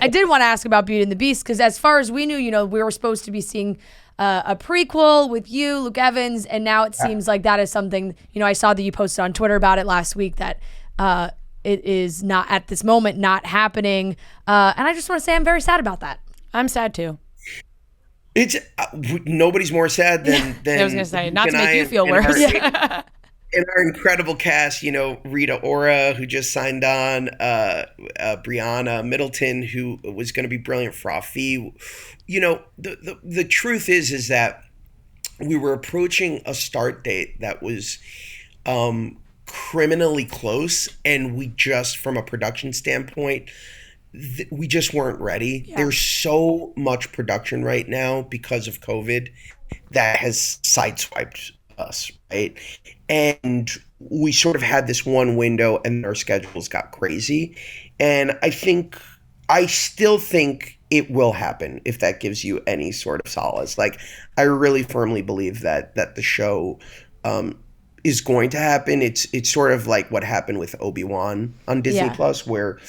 I did want to ask about Beauty and the Beast because as far as we knew, we were supposed to be seeing a prequel with you, Luke Evans, and now it seems like that is something, I saw that you posted on Twitter about it last week that it is not at this moment not happening. And I just want to say I'm very sad about that. I'm sad too. It's nobody's more sad than I was going to say, not to make you feel worse. And our incredible cast, Rita Ora, who just signed on, Brianna Middleton, who was going to be brilliant for Rafi. The truth is that we were approaching a start date that was criminally close, and we just, from a production standpoint, we just weren't ready. Yeah. There's so much production right now because of COVID that has sideswiped us, right? And we sort of had this one window and our schedules got crazy. And I still think it will happen, if that gives you any sort of solace. Like, I really firmly believe that the show is going to happen. It's sort of like what happened with Obi-Wan on Disney Plus, where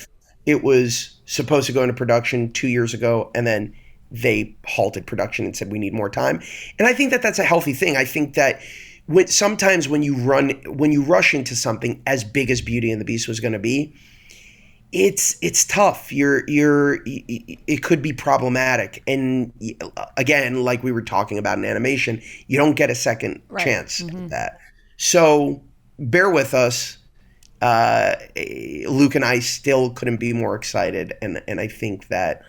it was supposed to go into production 2 years ago, and then they halted production and said we need more time. And I think that that's a healthy thing. I think that sometimes when you rush into something as big as Beauty and the Beast was going to be, it's tough. It could be problematic. And again, like we were talking about in animation, you don't get a second chance at that. So bear with us. Luke and I still couldn't be more excited, and I think that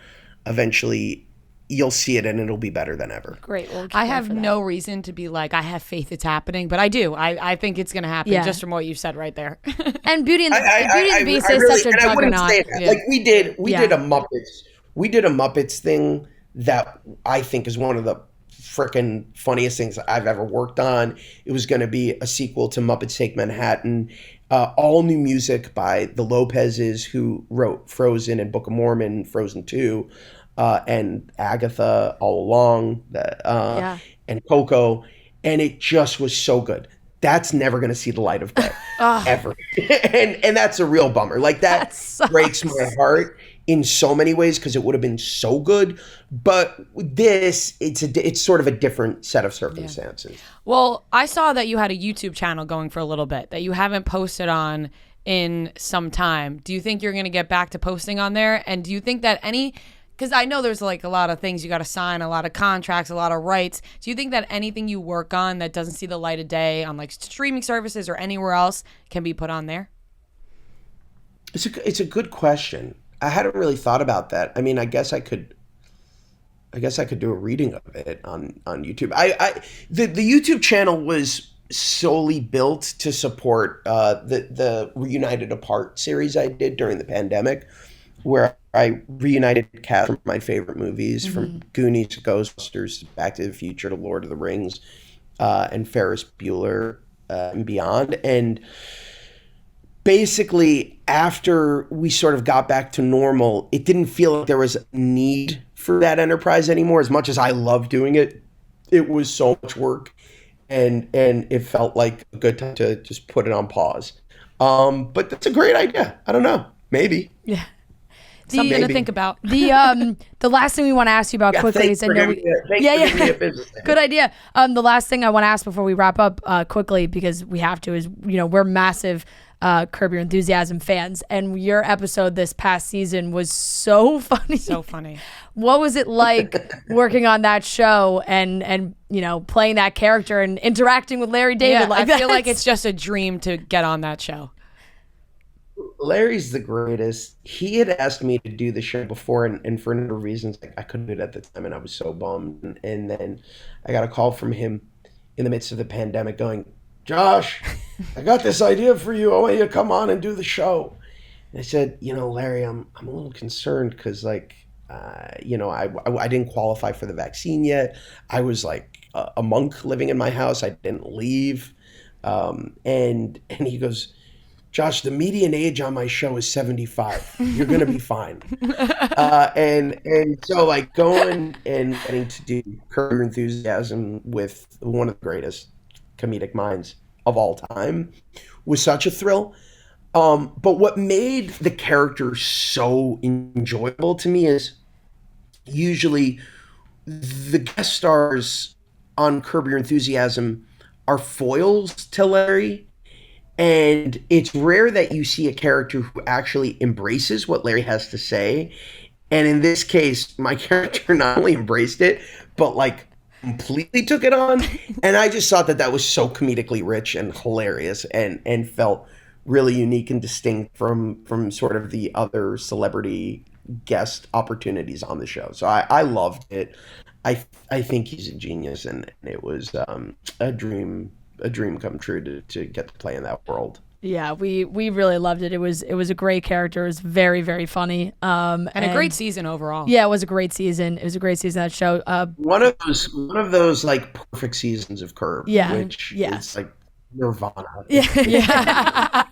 eventually you'll see it and it'll be better than ever. Great. I have no reason to be like, I have faith it's happening, but I do. I think it's going to happen just from what you said right there. And Beauty and the Beast is such a juggernaut. Like we did a Muppets thing that I think is one of the frickin' funniest things I've ever worked on. It was going to be a sequel to Muppets Take Manhattan. All new music by the Lopez's, who wrote Frozen and Book of Mormon, Frozen 2. And Agatha All Along, and Coco, and it just was so good. That's never going to see the light of day, ever. and that's a real bummer. Like, that breaks my heart in so many ways because it would have been so good. But this, it's sort of a different set of circumstances. Yeah. Well, I saw that you had a YouTube channel going for a little bit that you haven't posted on in some time. Do you think you're going to get back to posting on there? And do you think that because I know there's like a lot of things you got to sign, a lot of contracts, a lot of rights. Do you think that anything you work on that doesn't see the light of day on like streaming services or anywhere else can be put on there? It's a good question. I hadn't really thought about that. I mean, I guess I could do a reading of it on YouTube. The YouTube channel was solely built to support the Reunited Apart series I did during the pandemic, where I reunited cast from my favorite movies, from Goonies to Ghostbusters to Back to the Future to Lord of the Rings, and Ferris Bueller and beyond. And basically, after we sort of got back to normal, it didn't feel like there was a need for that enterprise anymore. As much as I love doing it, it was so much work, and it felt like a good time to just put it on pause. But that's a great idea. I don't know. Maybe. Yeah. Something to think about. The last thing we want to ask you about quickly is, I know good idea. The last thing I want to ask before we wrap up quickly, because we have to, is we're massive Curb Your Enthusiasm fans, and your episode this past season was so funny. So funny. What was it like working on that show and playing that character and interacting with Larry David like that? I feel like it's just a dream to get on that show. Larry's the greatest. He had asked me to do the show before, and for a number of reasons, I couldn't do it at the time, and I was so bummed. And then I got a call from him in the midst of the pandemic going, "Josh, I got this idea for you. I want you to come on and do the show." And I said, Larry, I'm a little concerned because, I didn't qualify for the vaccine yet. I was like a monk living in my house. I didn't leave. And he goes, "Josh, the median age on my show is 75. You're going to be fine." And so going and getting to do Curb Your Enthusiasm with one of the greatest comedic minds of all time was such a thrill. But what made the character so enjoyable to me is usually the guest stars on Curb Your Enthusiasm are foils to Larry. And it's rare that you see a character who actually embraces what Larry has to say. And in this case, my character not only embraced it, but like completely took it on. And I just thought that that was so comedically rich and hilarious and felt really unique and distinct from sort of the other celebrity guest opportunities on the show. So I loved it. I think he's a genius, and it was a dream come true to get to play in that world. Yeah, we really loved it. It was a great character. It was very, very funny. And a great season overall. Yeah, it was a great season. It was a great season, that show. One of those like perfect seasons of Curb. Yeah, which yeah. is like Nirvana. Yeah.